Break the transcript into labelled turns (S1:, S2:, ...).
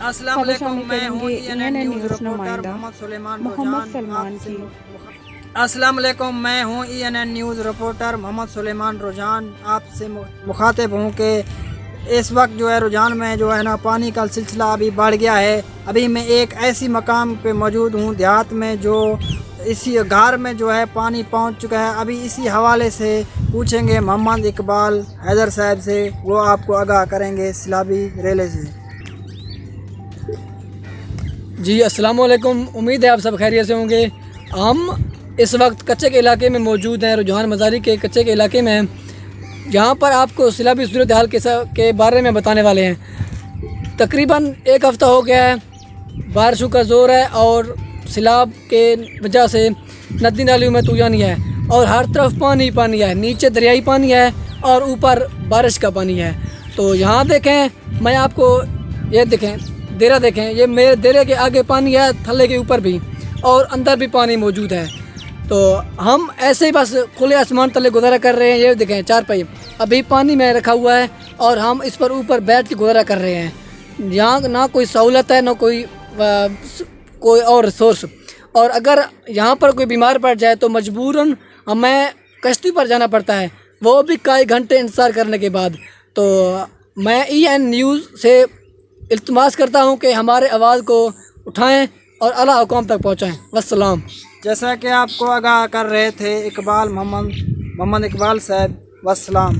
S1: अस्सलाम वालेकुम, मैं हूँ
S2: न्यूज़
S1: रिपोर्टर
S2: नुमाइंदा मोहम्मद सलमान की।
S1: अस्सलाम वालेकुम, मैं हूँ ENN news reporter Mohammad Suleman रुझान आपसे मुखातिब हूँ कि इस वक्त जो है रुझान में जो है ना पानी का सिलसिला अभी बढ़ गया है। अभी मैं एक ऐसी मकाम पे मौजूद हूँ देहात में जो इसी घर में जो है पानी पहुँच चुका है। अभी इसी हवाले से पूछेंगे मोहम्मद इकबाल हैदर साहब से, वो आपको आगाह करेंगे सिलाबी रेले से।
S3: जी अस्सलाम वालेकुम, उम्मीद है आप सब खैरियत से होंगे। हम इस वक्त कच्चे के इलाके में मौजूद हैं, रुझान मज़ारी के कच्चे के इलाके में हैं, जहाँ पर आपको सिलाबी सूरत हाल के बारे में बताने वाले हैं। तकरीबन एक हफ़्ता हो गया है, बारिशों का ज़ोर है और सिलाब के वजह से नदी नालियों में तूफान है और हर तरफ पानी पानी है। नीचे दरियाई पानी है और ऊपर बारिश का पानी है। तो यहाँ देखें, मैं आपको ये देखें देरा देखें, ये मेरे देरे के आगे पानी है, थल्ले के ऊपर भी और अंदर भी पानी मौजूद है। तो हम ऐसे ही बस खुले आसमान तले गुजारा कर रहे हैं। ये देखें चारपाई अभी पानी में रखा हुआ है और हम इस पर ऊपर बैठ के गुजारा कर रहे हैं। यहाँ ना कोई सहूलत है, ना कोई और रिसोर्स। और अगर यहाँ पर कोई बीमार पड़ जाए तो मजबूरन हमें कश्ती पर जाना पड़ता है, वो भी कई घंटे इंतज़ार करने के बाद। तो मैं EN न्यूज़ से इल्तिमास करता हूँ कि हमारे आवाज़ को उठाएं और आला हुकाम तक पहुँचाएं। वस्सलाम।
S1: जैसा कि आपको आगाह कर रहे थे मोहम्मद इकबाल साहब, वस्सलाम।